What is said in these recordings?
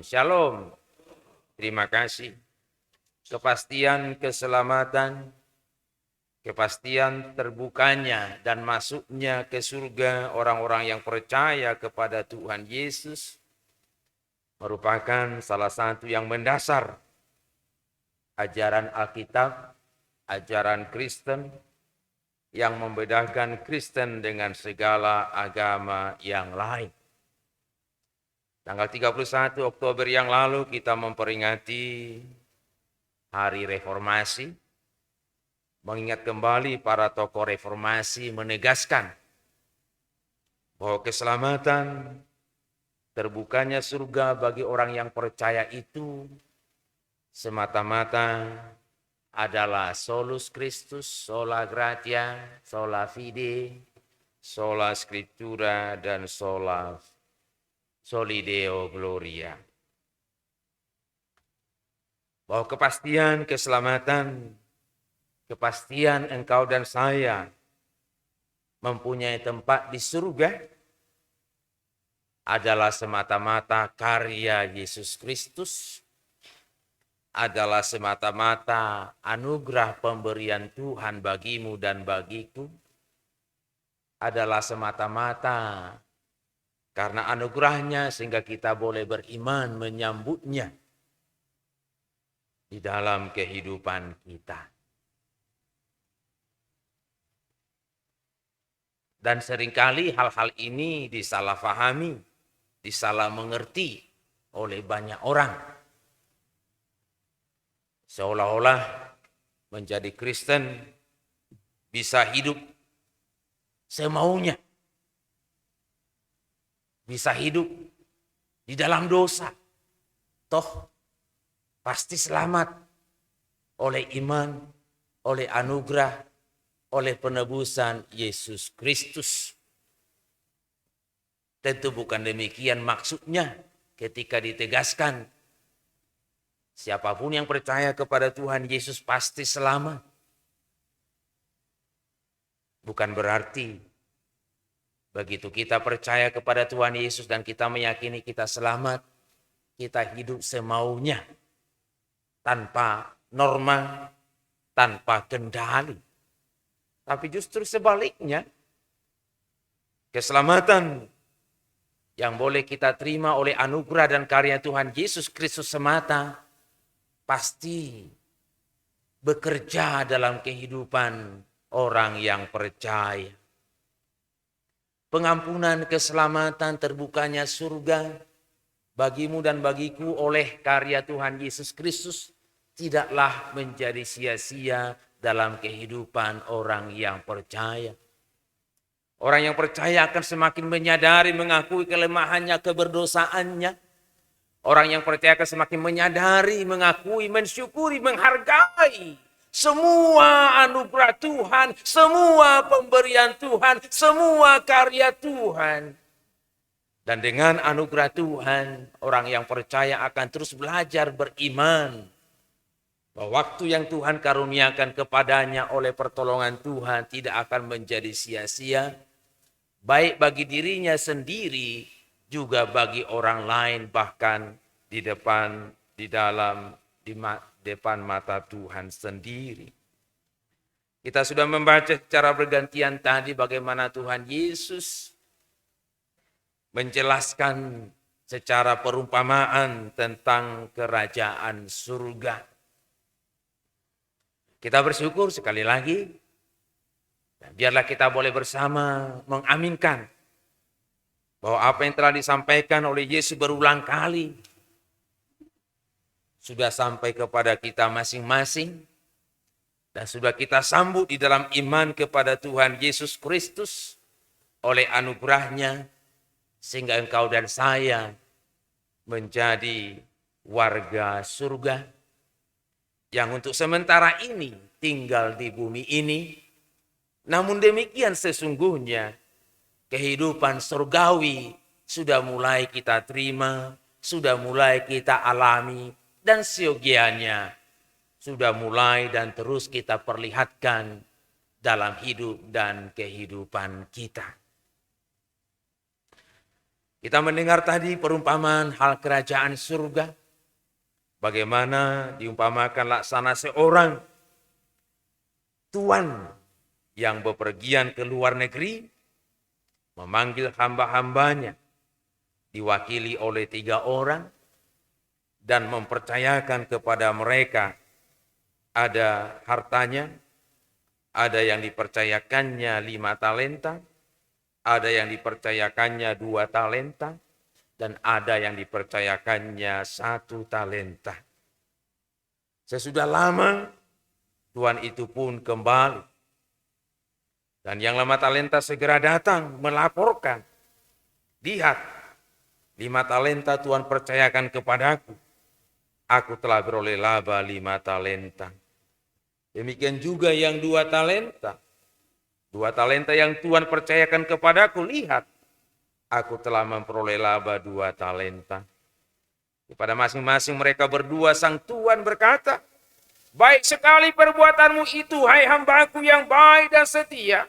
Amin. Shalom. Terima kasih. Kepastian keselamatan, kepastian terbukanya dan masuknya ke surga orang-orang yang percaya kepada Tuhan Yesus merupakan salah satu yang mendasar ajaran Alkitab, ajaran Kristen yang membedakan Kristen dengan segala agama yang lain. Tanggal 31 Oktober yang lalu kita memperingati Hari Reformasi, mengingat kembali para tokoh reformasi menegaskan bahwa keselamatan, terbukanya surga bagi orang yang percaya itu semata-mata adalah solus Christus, sola gratia, sola fide, sola scriptura, dan sola soli Deo gloria. Bahwa kepastian keselamatan, kepastian engkau dan saya mempunyai tempat di surga adalah semata-mata karya Yesus Kristus, adalah semata-mata anugerah pemberian Tuhan bagimu dan bagiku, adalah semata-mata karena anugerahnya sehingga kita boleh beriman menyambutnya di dalam kehidupan kita. Dan seringkali hal-hal ini disalahfahami, disalah mengerti oleh banyak orang. Seolah-olah menjadi Kristen bisa hidup semaunya. Bisa hidup di dalam dosa. Toh pasti selamat oleh iman, oleh anugerah, oleh penebusan Yesus Kristus. Tentu bukan demikian maksudnya ketika ditegaskan siapapun yang percaya kepada Tuhan Yesus pasti selamat. Bukan berarti begitu kita percaya kepada Tuhan Yesus dan kita meyakini kita selamat, kita hidup semaunya, tanpa norma, tanpa kendali. Tapi justru sebaliknya, keselamatan yang boleh kita terima oleh anugerah dan karya Tuhan Yesus Kristus semata, pasti bekerja dalam kehidupan orang yang percaya. Pengampunan, keselamatan, terbukanya surga bagimu dan bagiku oleh karya Tuhan Yesus Kristus tidaklah menjadi sia-sia dalam kehidupan orang yang percaya. Orang yang percaya akan semakin menyadari, mengakui kelemahannya, keberdosaannya. Orang yang percaya akan semakin menyadari, mengakui, mensyukuri, menghargai semua anugerah Tuhan, semua pemberian Tuhan, semua karya Tuhan. Dan dengan anugerah Tuhan, orang yang percaya akan terus belajar beriman. Bahwa waktu yang Tuhan karuniakan kepadanya oleh pertolongan Tuhan tidak akan menjadi sia-sia. Baik bagi dirinya sendiri, juga bagi orang lain, bahkan di depan, di dalam, di depan mata Tuhan sendiri. Kita sudah membaca secara bergantian tadi bagaimana Tuhan Yesus menjelaskan secara perumpamaan tentang kerajaan surga. Kita bersyukur sekali lagi, biarlah kita boleh bersama mengaminkan bahwa apa yang telah disampaikan oleh Yesus berulang kali sudah sampai kepada kita masing-masing dan sudah kita sambut di dalam iman kepada Tuhan Yesus Kristus oleh anugerahnya sehingga engkau dan saya menjadi warga surga yang untuk sementara ini tinggal di bumi ini. Namun demikian sesungguhnya kehidupan surgawi sudah mulai kita terima, sudah mulai kita alami, dan seyogianya sudah mulai dan terus kita perlihatkan dalam hidup dan kehidupan kita. Kita mendengar tadi perumpamaan hal kerajaan surga. Bagaimana diumpamakan laksana seorang tuan yang bepergian ke luar negeri, memanggil hamba-hambanya, diwakili oleh 3 orang, dan mempercayakan kepada mereka ada hartanya, ada yang dipercayakannya 5 talenta, ada yang dipercayakannya 2 talenta, dan ada yang dipercayakannya 1 talenta. Sesudah lama, tuan itu pun kembali. Dan yang 5 talenta segera datang melaporkan, lihat, 5 talenta Tuhan percayakan kepadaku. Aku telah beroleh laba 5 talenta. Demikian juga yang 2 talenta. 2 talenta yang Tuhan percayakan kepadaku, lihat, aku telah memperoleh laba 2 talenta. Kepada masing-masing mereka berdua sang Tuhan berkata, baik sekali perbuatanmu itu, hai hambaku yang baik dan setia.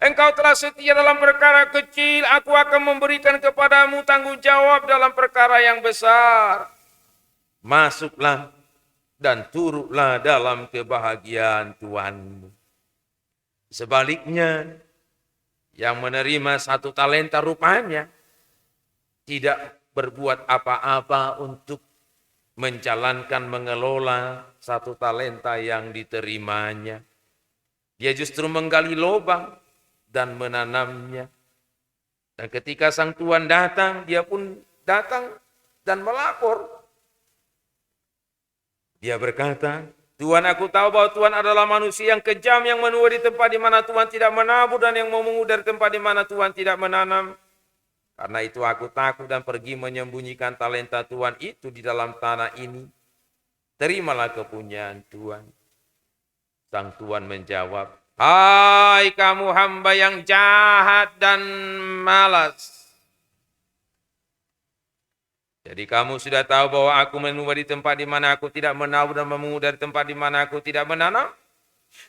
Engkau telah setia dalam perkara kecil, aku akan memberikan kepadamu tanggung jawab dalam perkara yang besar. Masuklah dan turutlah dalam kebahagiaan Tuhanmu. Sebaliknya, yang menerima 1 talenta rupanya tidak berbuat apa-apa untuk menjalankan, mengelola 1 talenta yang diterimanya. Dia justru menggali lubang dan menanamnya. Dan ketika sang tuan datang, dia pun datang dan melapor. Dia berkata, Tuhan, aku tahu bahwa Tuhan adalah manusia yang kejam, yang menua di tempat di mana Tuhan tidak menabur, dan yang memungut dari tempat di mana Tuhan tidak menanam. Karena itu aku takut dan pergi menyembunyikan talenta Tuhan itu di dalam tanah ini. Terimalah kepunyaan Tuhan. Sang tuan menjawab, hai kamu hamba yang jahat dan malas. Jadi kamu sudah tahu bahwa aku menua di tempat di mana aku tidak menabur dan memungut dari tempat di mana aku tidak menanam.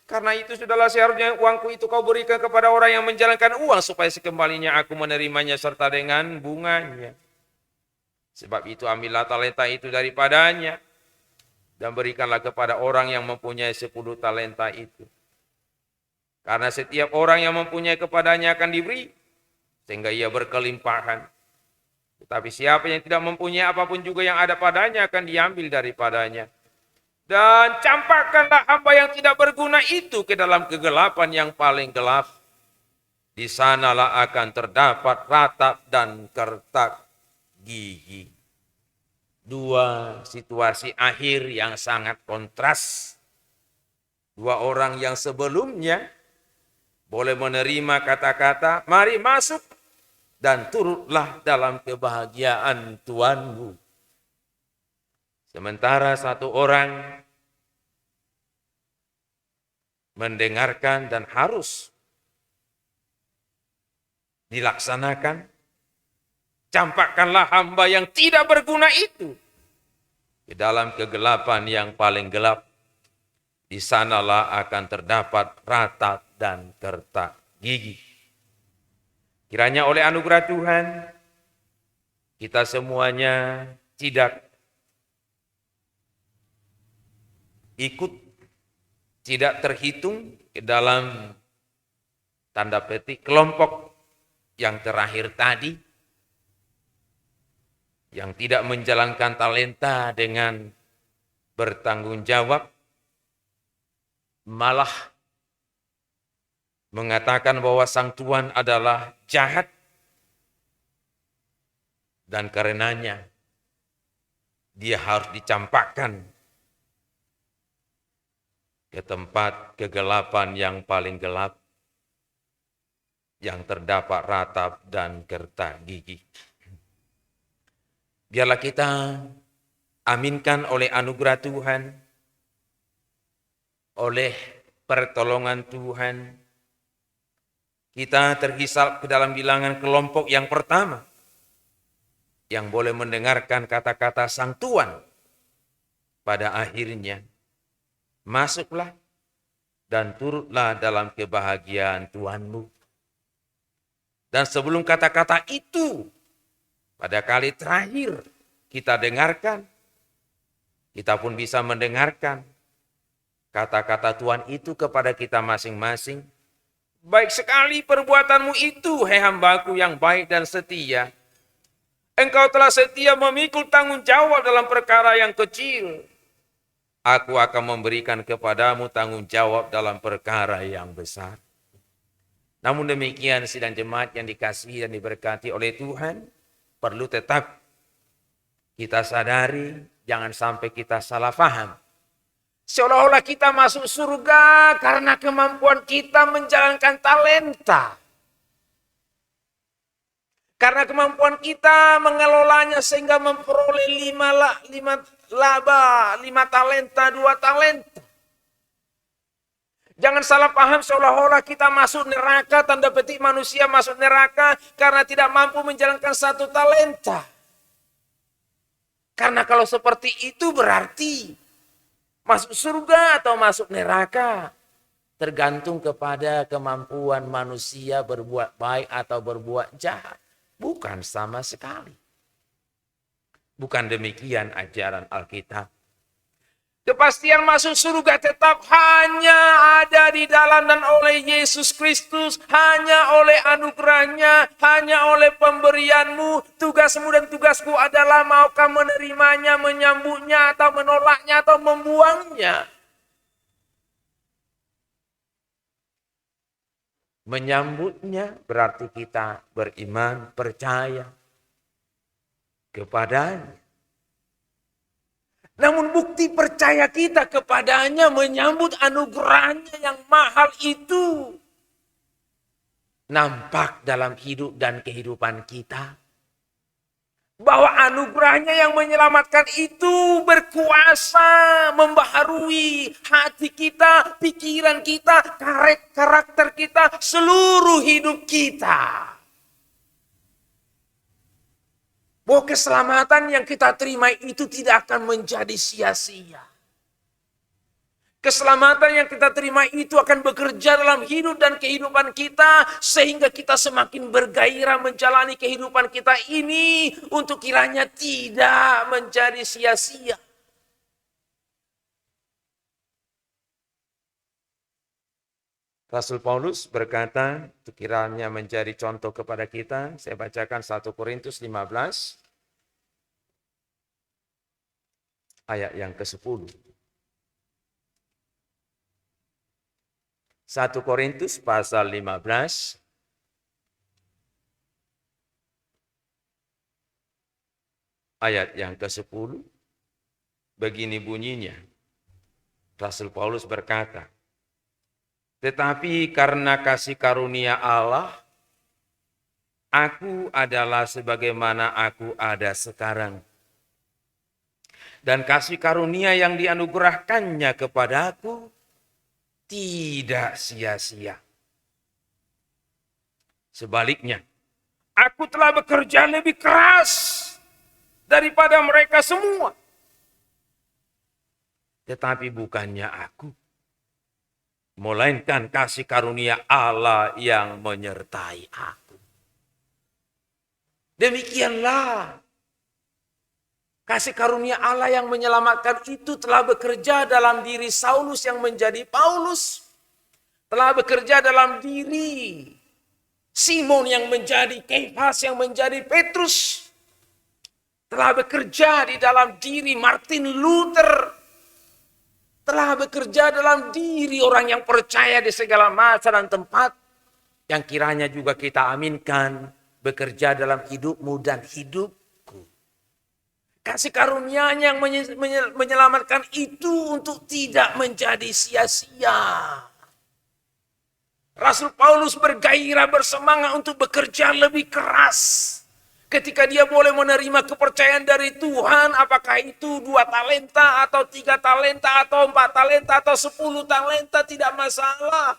Karena itu sudahlah seharusnya uangku itu kau berikan kepada orang yang menjalankan uang, supaya sekembalinya aku menerimanya serta dengan bunganya. Sebab itu ambillah talenta itu daripadanya dan berikanlah kepada orang yang mempunyai 10 talenta itu. Karena setiap orang yang mempunyai kepadanya akan diberi, sehingga ia berkelimpahan. Tetapi siapa yang tidak mempunyai apapun juga yang ada padanya akan diambil daripadanya. Dan campakkanlah hamba yang tidak berguna itu ke dalam kegelapan yang paling gelap. Di sanalah akan terdapat ratap dan kertak gigi. 2 situasi akhir yang sangat kontras. 2 orang yang sebelumnya boleh menerima kata-kata, mari masuk dan turutlah dalam kebahagiaan Tuhanmu. Sementara 1 orang mendengarkan dan harus dilaksanakan. Campakkanlah hamba yang tidak berguna itu ke dalam kegelapan yang paling gelap. Di sanalah akan terdapat ratap dan kertak gigi. Kiranya oleh anugerah Tuhan, kita semuanya tidak ikut, tidak terhitung ke dalam tanda petik kelompok yang terakhir tadi, yang tidak menjalankan talenta dengan bertanggung jawab, malah mengatakan bahwa sang tuan adalah jahat, dan karenanya dia harus dicampakkan ke tempat kegelapan yang paling gelap, yang terdapat ratap dan kertak gigi. Biarlah kita aminkan oleh anugerah Tuhan, oleh pertolongan Tuhan, kita terhisap ke dalam bilangan kelompok yang pertama, yang boleh mendengarkan kata-kata sang tuan. Pada akhirnya, masuklah dan turutlah dalam kebahagiaan Tuhanmu. Dan sebelum kata-kata itu Pada kali terakhir kita dengarkan, kita pun bisa mendengarkan kata-kata Tuhan itu kepada kita masing-masing. Baik sekali perbuatanmu itu, hai hambaku yang baik dan setia. Engkau telah setia memikul tanggung jawab dalam perkara yang kecil. Aku akan memberikan kepadamu tanggung jawab dalam perkara yang besar. Namun demikian, sidang jemaat yang dikasihi dan diberkati oleh Tuhan, perlu tetap kita sadari, jangan sampai kita salah paham. Seolah-olah kita masuk surga karena kemampuan kita menjalankan talenta. Karena kemampuan kita mengelolanya sehingga memperoleh 5 talenta, 2 talenta. Jangan salah paham seolah-olah kita masuk neraka, tanda petik manusia masuk neraka karena tidak mampu menjalankan 1 talenta. Karena kalau seperti itu berarti masuk surga atau masuk neraka tergantung kepada kemampuan manusia berbuat baik atau berbuat jahat. Bukan sama sekali. Bukan demikian ajaran Alkitab. Kepastian masuk surga tetap hanya ada di dalam dan oleh Yesus Kristus. Hanya oleh anugerahnya, hanya oleh pemberianmu. Tugasmu dan tugasku adalah maukah menerimanya, menyambutnya, atau menolaknya, atau membuangnya. Menyambutnya berarti kita beriman, percaya kepadanya. Namun bukti percaya kita kepadanya menyambut anugerahnya yang mahal itu nampak dalam hidup dan kehidupan kita. Bahwa anugerahnya yang menyelamatkan itu berkuasa membaharui hati kita, pikiran kita, karakter kita, seluruh hidup kita. Bahwa keselamatan yang kita terima itu tidak akan menjadi sia-sia. Keselamatan yang kita terima itu akan bekerja dalam hidup dan kehidupan kita. Sehingga kita semakin bergairah menjalani kehidupan kita ini. Untuk kiranya tidak menjadi sia-sia. Rasul Paulus berkata, itu kiranya menjadi contoh kepada kita. Saya bacakan 1 Korintus 15, ayat yang ke-10. 1 Korintus pasal 15, ayat yang ke-10. Begini bunyinya. Rasul Paulus berkata, tetapi karena kasih karunia Allah, aku adalah sebagaimana aku ada sekarang. Dan kasih karunia yang dianugerahkannya kepadaku tidak sia-sia. Sebaliknya, aku telah bekerja lebih keras daripada mereka semua. Tetapi bukannya aku, melainkan kasih karunia Allah yang menyertai aku. Demikianlah kasih karunia Allah yang menyelamatkan itu telah bekerja dalam diri Saulus yang menjadi Paulus. Telah bekerja dalam diri Simon yang menjadi Kefas yang menjadi Petrus. Telah bekerja di dalam diri Martin Luther. Telah bekerja dalam diri orang yang percaya di segala masa dan tempat. Yang kiranya juga kita aminkan bekerja dalam hidupmu dan hidupku. Kasih karunia-Nya yang menyelamatkan itu untuk tidak menjadi sia-sia. Rasul Paulus bergairah bersemangat untuk bekerja lebih keras. Ketika dia boleh menerima kepercayaan dari Tuhan, apakah itu 2 talenta atau 3 talenta atau 4 talenta atau 10 talenta, tidak masalah.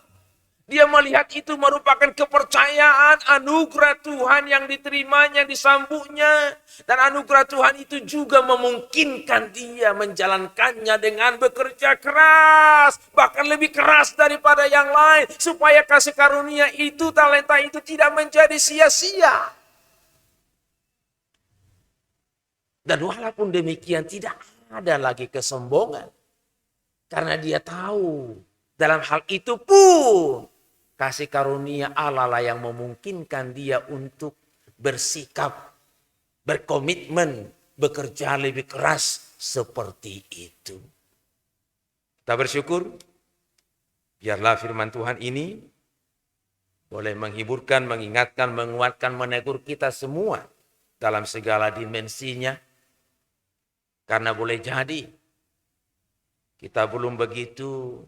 Dia melihat itu merupakan kepercayaan, anugerah Tuhan yang diterimanya, disambutnya. Dan anugerah Tuhan itu juga memungkinkan dia menjalankannya dengan bekerja keras. Bahkan lebih keras daripada yang lain. Supaya kasih karunia itu, talenta itu tidak menjadi sia-sia. Dan walaupun demikian tidak ada lagi kesombongan. Karena dia tahu dalam hal itu pun kasih karunia Allah lah yang memungkinkan dia untuk bersikap, berkomitmen, bekerja lebih keras seperti itu. Kita bersyukur, biarlah firman Tuhan ini boleh menghiburkan, mengingatkan, menguatkan, menegur kita semua dalam segala dimensinya. Karena boleh jadi kita belum begitu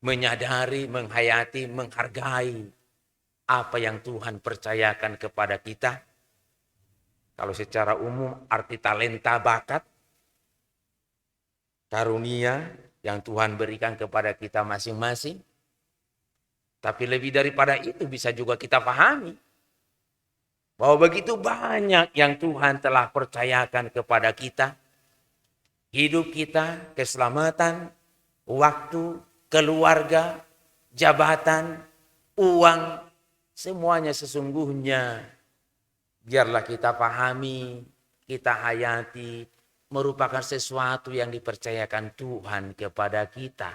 menyadari, menghayati, menghargai apa yang Tuhan percayakan kepada kita. Kalau secara umum arti talenta, bakat, karunia yang Tuhan berikan kepada kita masing-masing. Tapi lebih daripada itu bisa juga kita pahami bahwa begitu banyak yang Tuhan telah percayakan kepada kita. Hidup kita, keselamatan, waktu, keluarga, jabatan, uang, semuanya sesungguhnya biarlah kita pahami, kita hayati, merupakan sesuatu yang dipercayakan Tuhan kepada kita.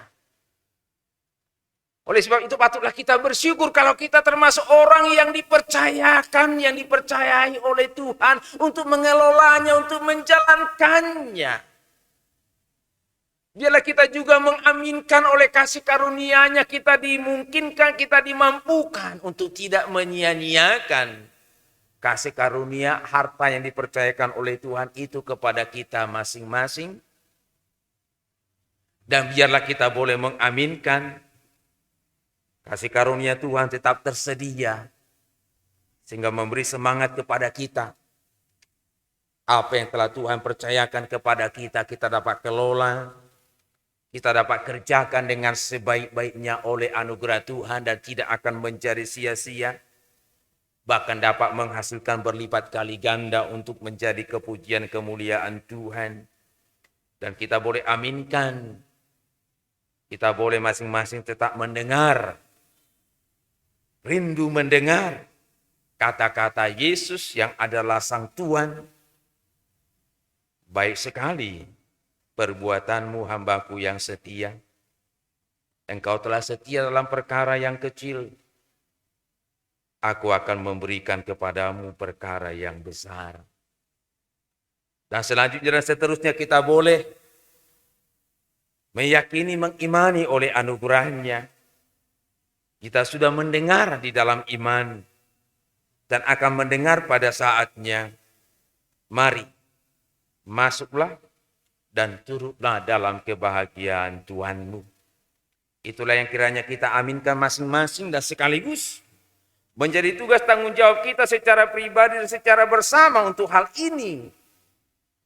Oleh sebab itu patutlah kita bersyukur kalau kita termasuk orang yang dipercayakan, yang dipercayai oleh Tuhan untuk mengelolanya, untuk menjalankannya. Biarlah kita juga mengaminkan oleh kasih karunia-Nya, kita dimungkinkan, kita dimampukan untuk tidak menyia-nyiakan kasih karunia, harta yang dipercayakan oleh Tuhan itu kepada kita masing-masing. Dan biarlah kita boleh mengaminkan kasih karunia Tuhan tetap tersedia, sehingga memberi semangat kepada kita. Apa yang telah Tuhan percayakan kepada kita, kita dapat kelola, kita dapat kerjakan dengan sebaik-baiknya oleh anugerah Tuhan dan tidak akan menjadi sia-sia. Bahkan dapat menghasilkan berlipat kali ganda untuk menjadi kepujian kemuliaan Tuhan. Dan kita boleh aminkan, kita boleh masing-masing tetap mendengar, rindu mendengar kata-kata Yesus yang adalah Sang Tuhan. Baik sekali perbuatanmu, hambaku yang setia. Engkau telah setia dalam perkara yang kecil. Aku akan memberikan kepadamu perkara yang besar. Dan selanjutnya dan seterusnya kita boleh meyakini, mengimani oleh anugerahnya. Kita sudah mendengar di dalam iman dan akan mendengar pada saatnya. Mari, masuklah dan turutlah dalam kebahagiaan Tuhanmu. Itulah yang kiranya kita aminkan masing-masing dan sekaligus menjadi tugas tanggung jawab kita secara pribadi dan secara bersama untuk hal ini.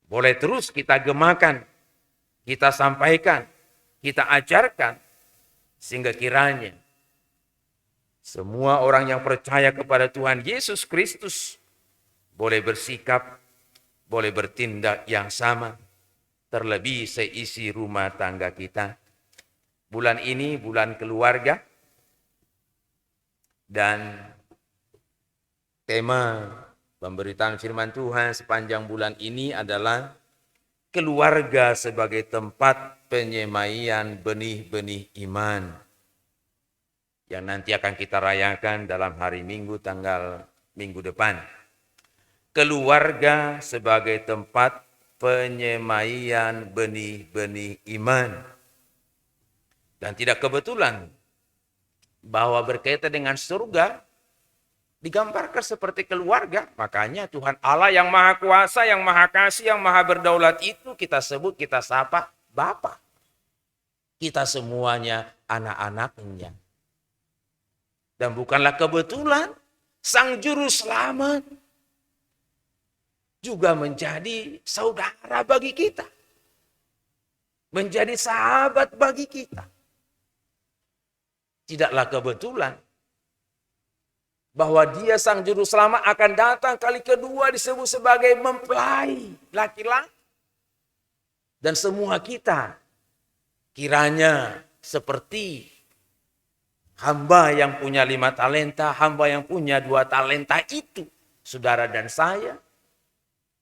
Boleh terus kita gemakan, kita sampaikan, kita ajarkan, sehingga kiranya semua orang yang percaya kepada Tuhan Yesus Kristus boleh bersikap, boleh bertindak yang sama, terlebih seisi rumah tangga kita. Bulan ini bulan keluarga, dan tema pemberitaan firman Tuhan sepanjang bulan ini adalah keluarga sebagai tempat penyemaian benih-benih iman, yang nanti akan kita rayakan dalam hari Minggu tanggal minggu depan. Keluarga sebagai tempat penyemaian benih-benih iman. Dan tidak kebetulan bahwa berkaitan dengan surga digambarkan seperti keluarga. Makanya Tuhan Allah yang Maha Kuasa, yang Maha Kasih, yang Maha Berdaulat itu kita sebut, kita sapa Bapa. Kita semuanya anak-anaknya. Dan bukanlah kebetulan Sang Juru Selamat juga menjadi saudara bagi kita. Menjadi sahabat bagi kita. Tidaklah kebetulan bahwa dia Sang Juru Selamat akan datang kali kedua disebut sebagai mempelai laki-laki. Dan semua kita kiranya seperti hamba yang punya 5 talenta, hamba yang punya 2 talenta itu, saudara dan saya,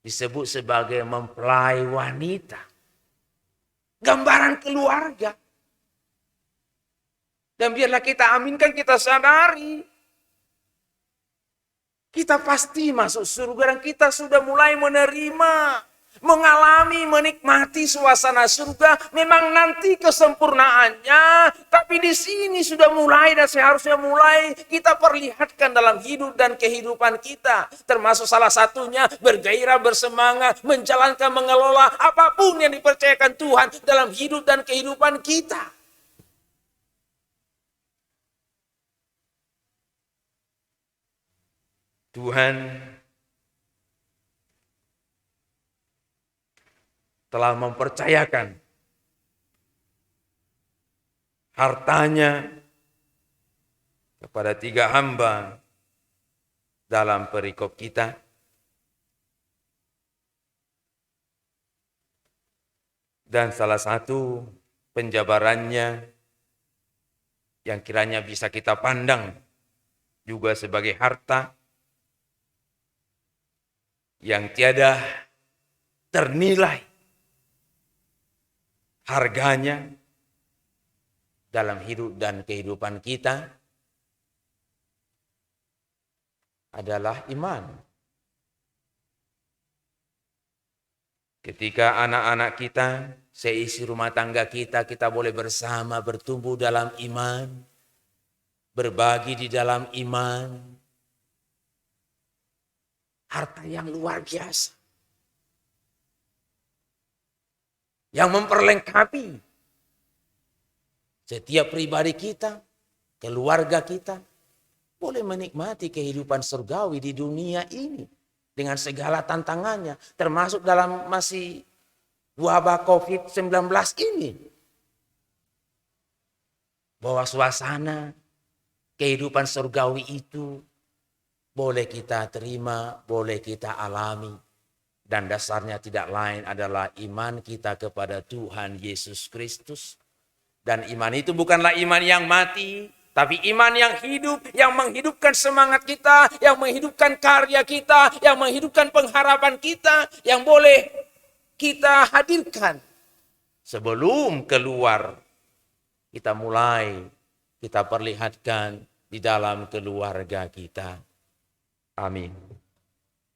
disebut sebagai mempelai wanita. Gambaran keluarga. Dan biarlah kita aminkan, kita sadari. Kita pasti masuk surga dan kita sudah mulai menerima, mengalami, menikmati suasana surga. Memang nanti kesempurnaannya, tapi di sini sudah mulai dan seharusnya mulai kita perlihatkan dalam hidup dan kehidupan kita. Termasuk salah satunya bergairah, bersemangat, menjalankan, mengelola apapun yang dipercayakan Tuhan dalam hidup dan kehidupan kita. Tuhan telah mempercayakan hartanya kepada 3 hamba dalam perikop kita. Dan salah satu penjabarannya yang kiranya bisa kita pandang juga sebagai harta yang tiada ternilai harganya dalam hidup dan kehidupan kita adalah iman. Ketika anak-anak kita, seisi rumah tangga kita boleh bersama bertumbuh dalam iman, berbagi di dalam iman, harta yang luar biasa. Yang memperlengkapi setiap pribadi kita, keluarga kita, boleh menikmati kehidupan surgawi di dunia ini dengan segala tantangannya, termasuk dalam masih wabah COVID-19 ini. Bahwa suasana kehidupan surgawi itu boleh kita terima, boleh kita alami. Dan dasarnya tidak lain adalah iman kita kepada Tuhan Yesus Kristus. Dan iman itu bukanlah iman yang mati, tapi iman yang hidup, yang menghidupkan semangat kita, yang menghidupkan karya kita, yang menghidupkan pengharapan kita, yang boleh kita hadirkan. Sebelum keluar, kita mulai, kita perlihatkan di dalam keluarga kita. Amin.